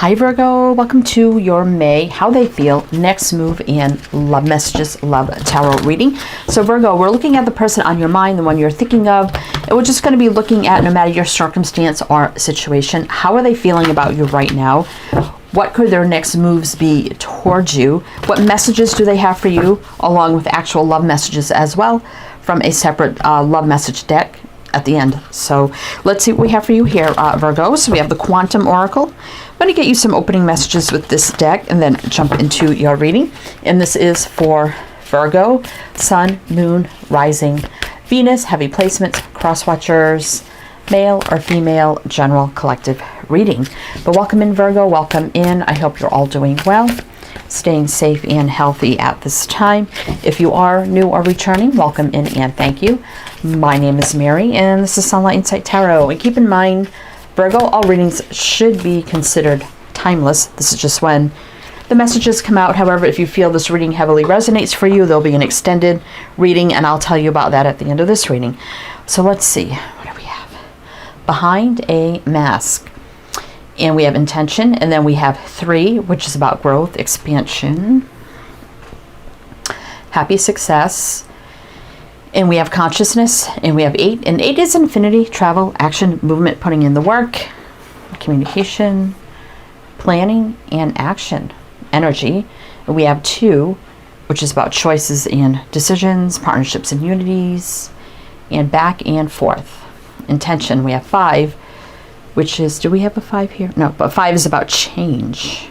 Hi Virgo, welcome to your May, how they feel, next move, and love messages, love tarot reading. So Virgo, we're looking at the person on your mind, the one you're thinking of, and we're just going to be looking at, no matter your circumstance or situation, how are they feeling about you right now? What could their next moves be towards you? What messages do they have for you, along with actual love messages as well, from a separate love message deck at the end. So let's see what we have for you here, Virgo. So we have the Quantum Oracle. I'm going to get you some opening messages with this deck and then jump into your reading. And this is for Virgo, Sun, Moon, Rising, Venus, heavy placements, cross watchers, male or female, general collective reading. But welcome in, Virgo. Welcome in. I hope you're all doing well, staying safe and healthy at this time. If you are new or returning, welcome in and thank you. My name is Mary and this is Sunlight Insight Tarot. And keep in mind, Virgo, all readings should be considered timeless. This is just when the messages come out. However, if you feel this reading heavily resonates for you, there'll be an extended reading, and I'll tell you about that at the end of this reading. So let's see. What do we have? Behind a mask. And we have intention, and then we have 3, which is about growth, expansion, happy success. And we have consciousness, and we have 8. And 8 is infinity, travel, action, movement, putting in the work, communication, planning, and action, energy. And we have 2, which is about choices and decisions, partnerships and unities, and back and forth. Intention, we have 5, which is, do we have a 5 here? No, but 5 is about change.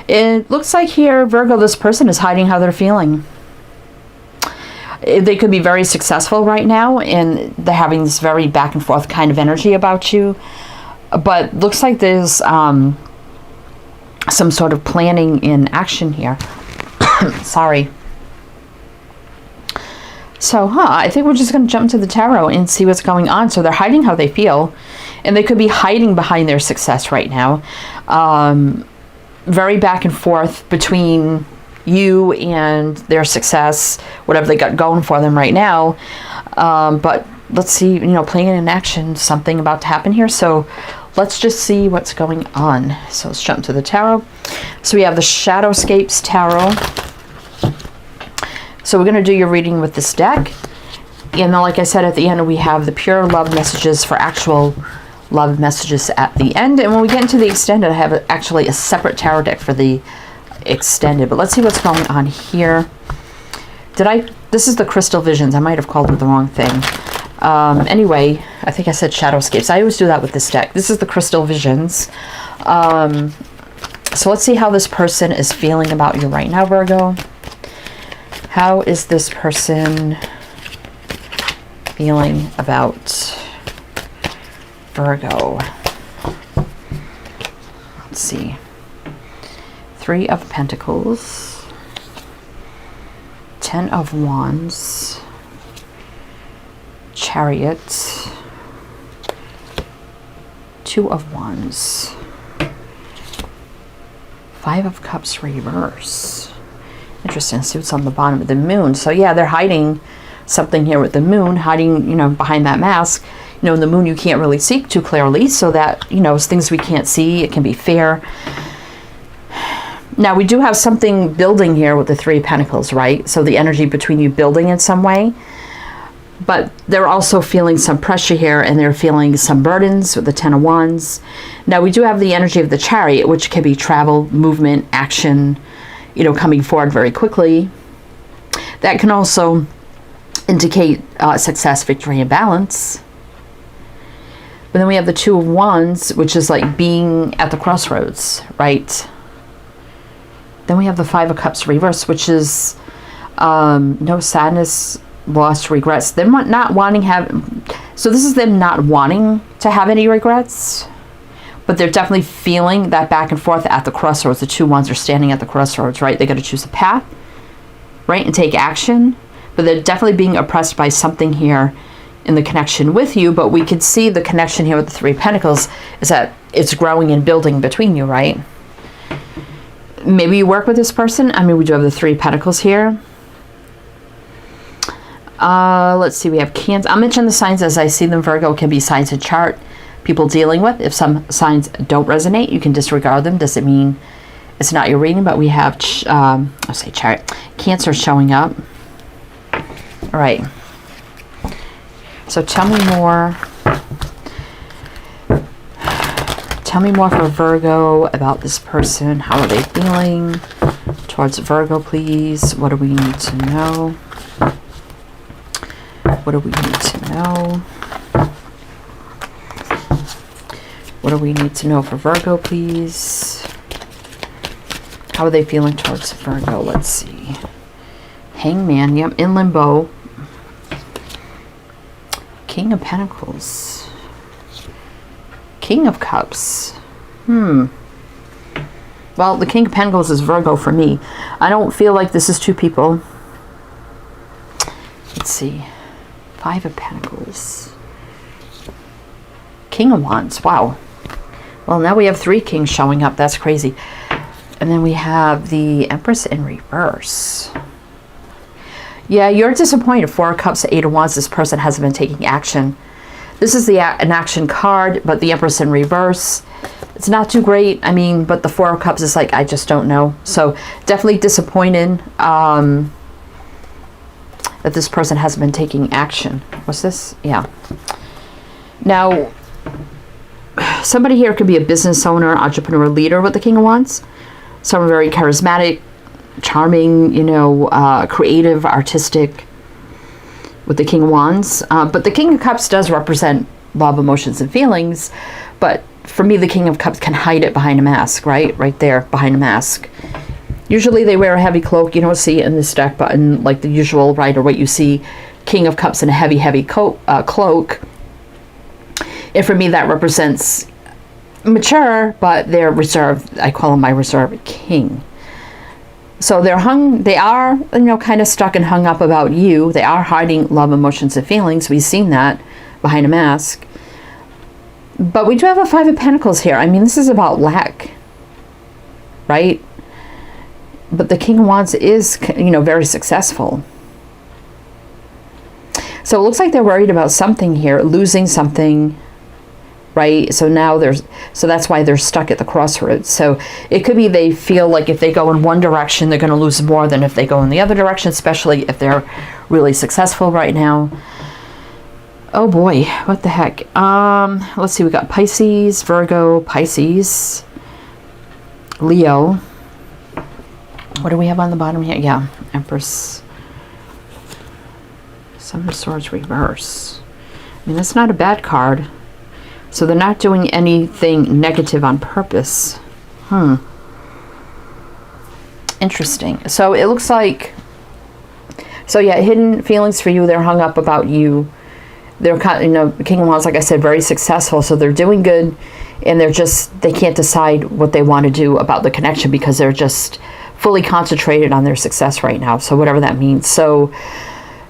It looks like here, Virgo, this person is hiding how they're feeling. They could be very successful right now, and they're having this very back and forth kind of energy about you. But looks like there's some sort of planning in action here. Sorry. So, I think we're just going to jump to the tarot and see what's going on. So they're hiding how they feel, and they could be hiding behind their success right now. Very back and forth between you and their success, whatever they got going for them right now. But let's see, playing in action, something about to happen here. So let's just see what's going on. So let's jump to the tarot. So we have the Shadowscapes Tarot. So we're going to do your reading with this deck. And then, like I said, at the end, we have the pure love messages for actual love messages at the end. And when we get into the extended, I have actually a separate tarot deck for the extended. But let's see what's going on here. This is the Crystal Visions. I might have called it the wrong thing. Anyway, I think I said Shadowscapes. I always do that with this deck. This is the Crystal Visions. So let's see how this person is feeling about you right now, Virgo. How is this person feeling about Virgo? Let's see. 3 of Pentacles, 10 of Wands, Chariot, 2 of Wands, 5 of Cups reverse. Interesting. See what's on the bottom of the Moon. So yeah, they're hiding something here with the Moon, hiding, behind that mask. The Moon you can't really see too clearly, so that, it's things we can't see. It can be fear. Now, we do have something building here with the 3 of Pentacles, right? So the energy between you building in some way. But they're also feeling some pressure here, and they're feeling some burdens with the 10 of Wands. Now, we do have the energy of the Chariot, which can be travel, movement, action, coming forward very quickly. That can also indicate success, victory, and balance. But then we have the 2 of Wands, which is like being at the crossroads, right? Then we have the 5 of Cups reverse, which is no sadness, loss, regrets. Them not wanting so this is them not wanting to have any regrets, but they're definitely feeling that back and forth at the crossroads. The 2 Wands are standing at the crossroads, right? They got to choose a path, right, and take action. But they're definitely being oppressed by something here in the connection with you. But we could see the connection here with the 3 of Pentacles is that it's growing and building between you, right? Maybe you work with this person. I mean, we do have the 3 of Pentacles here. Let's see, we have Cancer. I'll mention the signs as I see them. Virgo can be signs in chart. people dealing with. If some signs don't resonate, you can disregard them. Doesn't mean it's not your reading, but we have, I'll say Chariot, Cancer showing up. All right. So tell me more. Tell me more for Virgo about this person. How are they feeling towards Virgo, please? What do we need to know? What do we need to know? What do we need to know for Virgo, please? How are they feeling towards Virgo? Let's see. Hangman, yep, in limbo. King of Pentacles. King of Cups. Well, the King of Pentacles is Virgo for me. I don't feel like this is two people. Let's see. Five of Pentacles. King of Wands. Wow. Well, now we have three kings showing up. That's crazy. And then we have the Empress in reverse. Yeah, you're disappointed. Four of Cups, Eight of Wands. This person hasn't been taking action. This is an action card, but the Empress in reverse, it's not too great. I mean, but the Four of Cups is like, I just don't know. So definitely disappointed that this person hasn't been taking action. What's this? Yeah. Now, somebody here could be a business owner, entrepreneur, leader with the King of Wands. Someone very charismatic, charming, you know, creative, artistic with the King of Wands. But the King of Cups does represent love, emotions, and feelings. But for me, the King of Cups can hide it behind a mask, right? Right there, behind a mask. Usually they wear a heavy cloak. You don't see it in this deck, but in like the usual, right, or what you see, King of Cups in a heavy, heavy cloak. And for me, that represents mature, but they're reserved. I call them my reserved king. So they are, you know, kind of stuck and hung up about you. They are hiding love, emotions, and feelings. We've seen that behind a mask. But we do have a Five of Pentacles here. I mean, this is about lack, right? But the King of Wands is, you know, very successful. So it looks like they're worried about something here, losing something, right? So now so that's why they're stuck at the crossroads. So it could be they feel like if they go in one direction, they're going to lose more than if they go in the other direction, especially if they're really successful right now. Oh boy, what the heck? Let's see, we got Pisces, Virgo, Pisces, Leo. What do we have on the bottom here? Yeah, Empress. Seven of Swords reverse. I mean, that's not a bad card. So they're not doing anything negative on purpose. Interesting. So it looks like, so yeah, hidden feelings for you. They're hung up about you. They're kind, you know, King of Wands, like I said, very successful. So they're doing good, and they can't decide what they want to do about the connection because they're just fully concentrated on their success right now. So whatever that means. So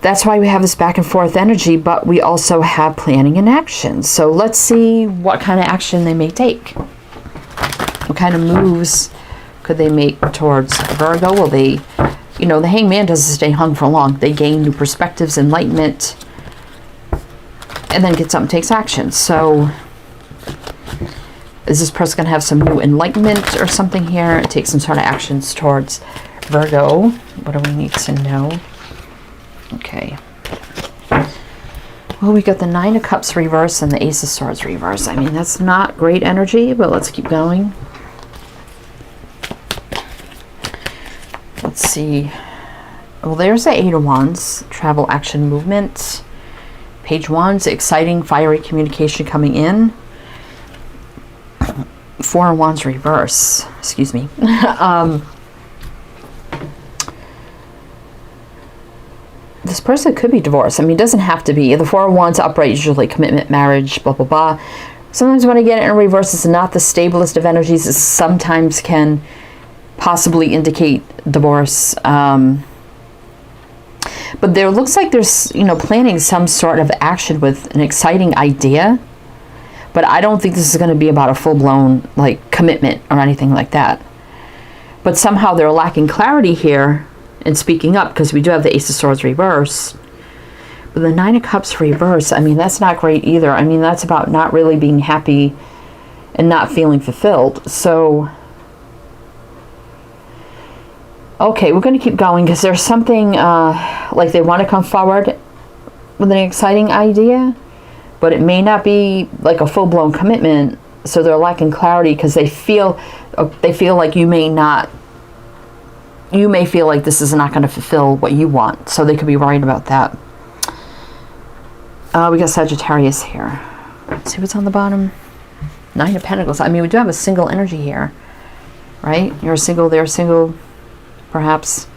that's why we have this back and forth energy, but we also have planning and action. So let's see what kind of action they may take. What kind of moves could they make towards Virgo? Will they, you know, the Hangman doesn't stay hung for long. They gain new perspectives, enlightenment, and then gets up and takes action. So is this person going to have some new enlightenment or something here? Take some sort of actions towards Virgo. What do we need to know? Okay. Well, we got the Nine of Cups reverse and the Ace of Swords reverse. I mean, that's not great energy, but let's keep going. Let's see. Well, there's the Eight of Wands. Travel, action, movement. Page Wands, exciting, fiery communication coming in. Four of Wands reverse. Excuse me. This person could be divorced. I mean, it doesn't have to be. The Four of Wands upright, usually commitment, marriage, blah, blah, blah. Sometimes when I get it in reverse, it's not the stablest of energies. It sometimes can possibly indicate divorce. But there looks like there's, you know, planning some sort of action with an exciting idea. But I don't think this is going to be about a full-blown, like, commitment or anything like that. But somehow they're lacking clarity here and speaking up, because we do have the Ace of Swords reverse. The Nine of Cups reverse, I mean, that's not great either. I mean, that's about not really being happy and not feeling fulfilled. So, okay, we're going to keep going because there's something like they want to come forward with an exciting idea, but it may not be like a full-blown commitment. So they're lacking clarity because they feel like you may feel like this is not going to fulfill what you want. So they could be worried about that. We got Sagittarius here. Let's see what's on the bottom. Nine of Pentacles. I mean, we do have a single energy here, right? You're single, they're single, perhaps.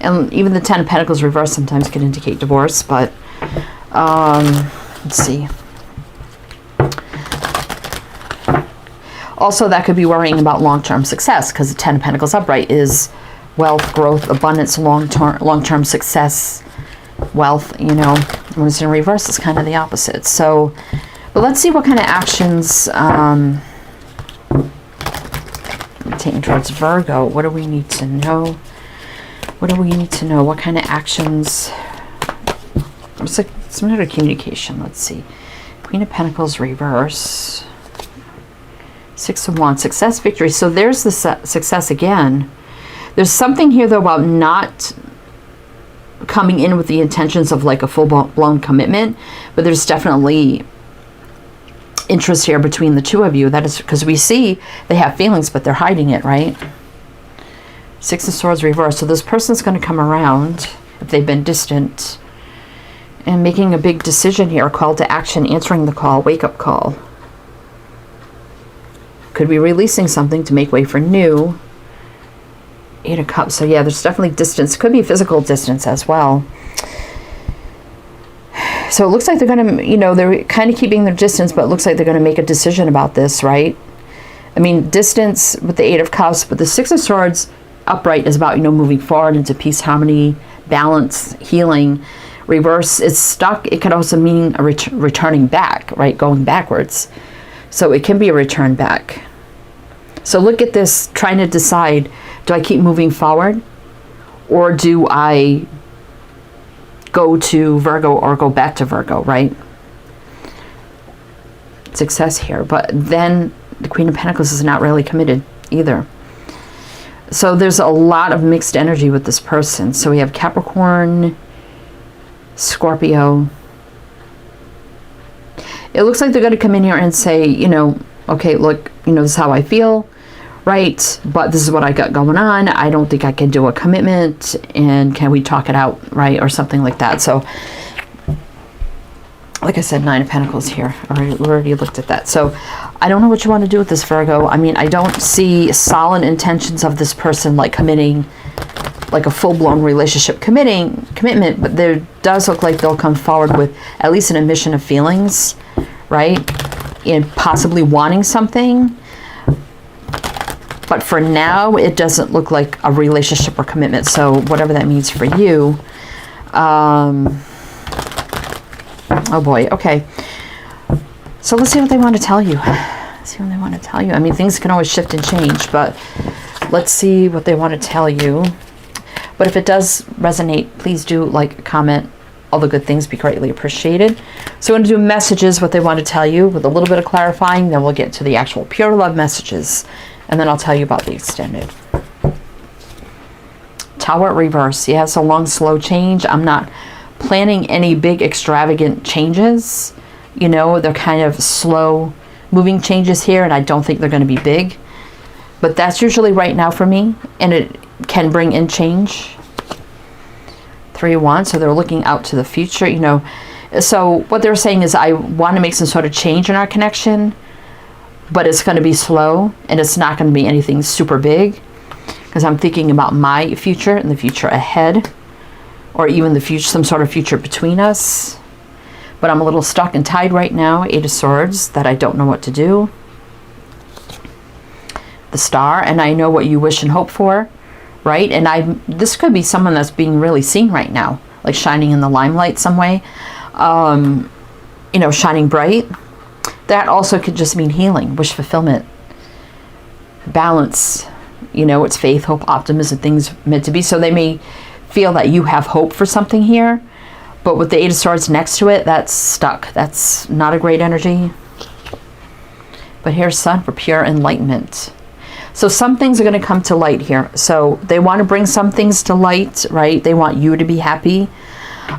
And even the Ten of Pentacles reverse sometimes can indicate divorce, but let's see. Also, that could be worrying about long-term success because the Ten of Pentacles upright is wealth, growth, abundance, long-term success, wealth, you know. When it's in reverse, it's kind of the opposite. So, but let's see what kind of actions we're taking towards Virgo. What do we need to know? What do we need to know? What kind of actions? It's like some sort of communication. Let's see. Queen of Pentacles reverse. Six of Wands, success, victory. So there's the success again. There's something here, though, about not coming in with the intentions of like a full-blown commitment, but there's definitely interest here between the two of you. That is because we see they have feelings, but they're hiding it, right? Six of Swords reverse. So this person's going to come around if they've been distant and making a big decision here, a call to action, answering the call, wake-up call. Could be releasing something to make way for new. Eight of Cups. So yeah, there's definitely distance. Could be physical distance as well. So it looks like they're going to, you know, they're kind of keeping their distance, but it looks like they're going to make a decision about this, right? I mean, distance with the Eight of Cups, but the Six of Swords upright is about, you know, moving forward into peace, harmony, balance, healing. Reverse is stuck. It could also mean a returning back, right? Going backwards. So it can be a return back. So look at this, trying to decide, do I keep moving forward or do I go to Virgo or go back to Virgo, right? Success here. But then the Queen of Pentacles is not really committed either. So there's a lot of mixed energy with this person. So we have Capricorn, Scorpio. It looks like they're going to come in here and say, you know, okay, look, you know, this is how I feel, right? But this is what I got going on. I don't think I can do a commitment, and can we talk it out, right? Or something like that. So, like I said, Nine of Pentacles here. We already looked at that. So, I don't know what you want to do with this, Virgo. I mean, I don't see solid intentions of this person, like committing, like a full-blown relationship commitment, but there does look like they'll come forward with at least an admission of feelings, right? And possibly wanting something. But for now, it doesn't look like a relationship or commitment. So whatever that means for you. Oh boy, okay. So let's see what they want to tell you. Let's see what they want to tell you. I mean, things can always shift and change, but let's see what they want to tell you. But if it does resonate, please do like, comment. All the good things be greatly appreciated. So I'm going to do messages, what they want to tell you with a little bit of clarifying. Then we'll get to the actual pure love messages. And then I'll tell you about the extended. Tower reverse. Yeah, it's a long, slow change. I'm not planning any big extravagant changes. You know, they're kind of slow moving changes here, and I don't think they're going to be big. But that's usually right now for me, and it can bring in change. Three of Wands, so they're looking out to the future, you know. So what they're saying is, I want to make some sort of change in our connection, but it's going to be slow, and it's not going to be anything super big, because I'm thinking about my future and the future ahead, or even the future, some sort of future between us. But I'm a little stuck and tied right now. Eight of Swords, that I don't know what to do. The Star, and I know what you wish and hope for, right? And this could be someone that's being really seen right now, like shining in the limelight some way, you know, shining bright. That also could just mean healing, wish fulfillment, balance, you know, it's faith, hope, optimism, things meant to be. So they may feel that you have hope for something here, But with the Eight of Swords next to it, that's stuck. That's not a great energy. But here's Sun for pure enlightenment. So some things are going to come to light here. So they want to bring some things to light, right? They want you to be happy.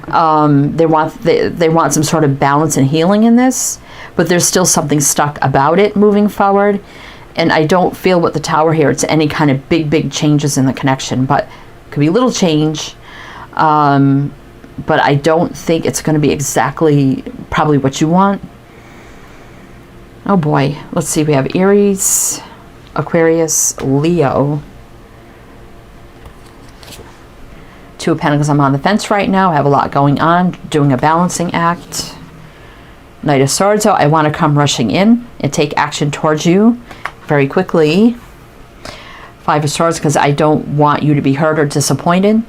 They want some sort of balance and healing in this, but there's still something stuck about it moving forward. And I don't feel with the Tower here it's any kind of big changes in the connection, but it could be a little change. But I don't think it's going to be exactly probably what you want. Oh boy, let's see. We have Aries, Aquarius, Leo. Two of Pentacles. I'm on the fence right now. I have a lot going on, doing a balancing act. Knight of Swords. So I want to come rushing in and take action towards you very quickly. Five of Swords, because I don't want you to be hurt or disappointed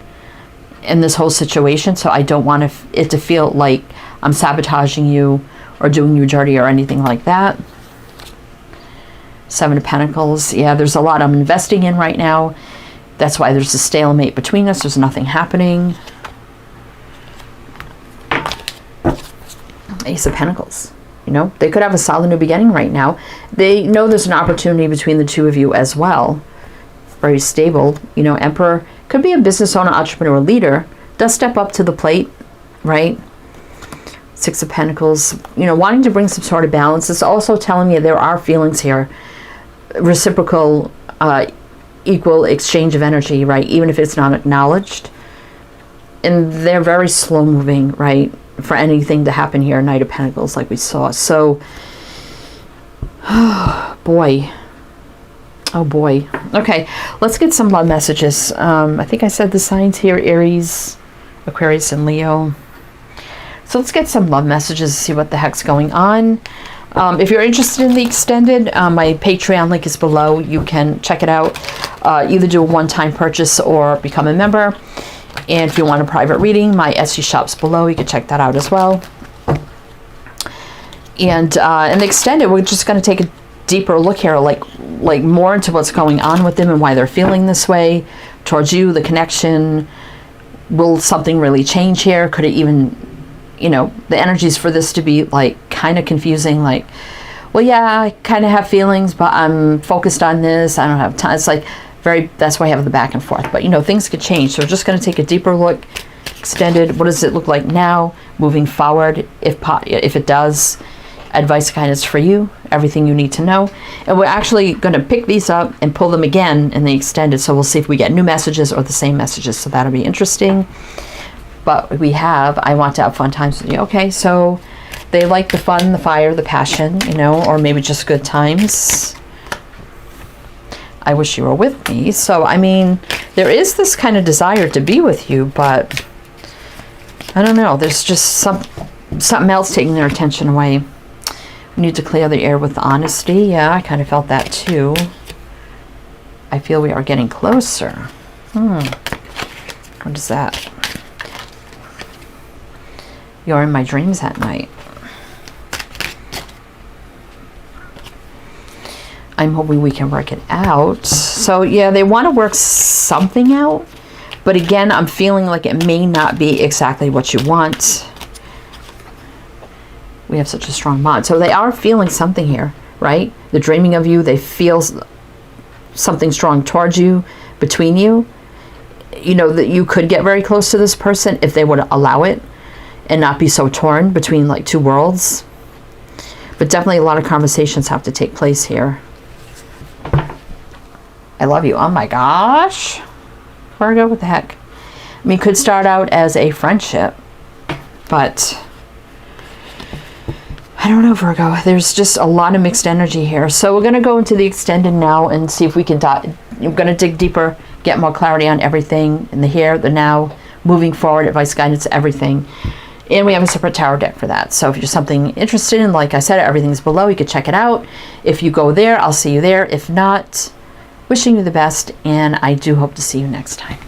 in this whole situation. So I don't want it to feel like I'm sabotaging you or doing you dirty or anything like that. Seven of Pentacles. Yeah, there's a lot I'm investing in right now. That's why there's a stalemate between us. There's nothing happening. Ace of Pentacles. You know, they could have a solid new beginning right now. They know there's an opportunity between the two of you as well. Very stable. You know, Emperor could be a business owner, entrepreneur, leader. Does step up to the plate, right? Six of Pentacles. You know, wanting to bring some sort of balance. It's also telling me there are feelings here. Reciprocal, equal exchange of energy, right? Even if it's not acknowledged. And they're very slow moving, right? For anything to happen here. Knight of Pentacles, like we saw. So, oh boy. Oh boy. Okay, let's get some love messages. I think I said the signs here: Aries, Aquarius, and Leo. So let's get some love messages, see what the heck's going on. If you're interested in the extended, my Patreon link is below. You can check it out. Either do a one-time purchase or become a member. And if you want a private reading, my Etsy shop's below. You can check that out as well. And in the extended, we're just going to take a deeper look here, like more into what's going on with them and why they're feeling this way towards you, the connection. Will something really change here? Could it even, you know, the energies for this to be like kind of confusing, like, well, yeah, I kind of have feelings, but I'm focused on this. I don't have time. It's like very, that's why I have the back and forth. But, you know, things could change. So we're just going to take a deeper look. Extended. What does it look like now? Moving forward, if it does. Advice, guidance for you. Everything you need to know. And we're actually going to pick these up and pull them again in the extended. So we'll see if we get new messages or the same messages. So that'll be interesting. But we have, I want to have fun times with you. Okay, so they like the fun, the fire, the passion, you know, or maybe just good times. I wish you were with me. So, I mean, there is this kind of desire to be with you, but I don't know. There's just something else taking their attention away. We need to clear the air with honesty. Yeah, I kind of felt that too. I feel we are getting closer. What is that? You're in my dreams at night. I'm hoping we can work it out. So yeah, they want to work something out, but again, I'm feeling like it may not be exactly what you want. We have such a strong bond. So they are feeling something here, right? They're dreaming of you. They feel something strong towards you, between you. You know, that you could get very close to this person if they would allow it and not be so torn between like two worlds. But definitely a lot of conversations have to take place here. I love you. Oh my gosh. Virgo, what the heck? I mean, it could start out as a friendship, but I don't know, Virgo. There's just a lot of mixed energy here. So we're going to go into the extended now and see if we can we're going to dig deeper, get more clarity on everything in the here, the now, moving forward, advice, guidance, everything. And we have a separate tarot deck for that. So if you're something interested in, like I said, everything's below. You can check it out. If you go there, I'll see you there. If not, wishing you the best, and I do hope to see you next time.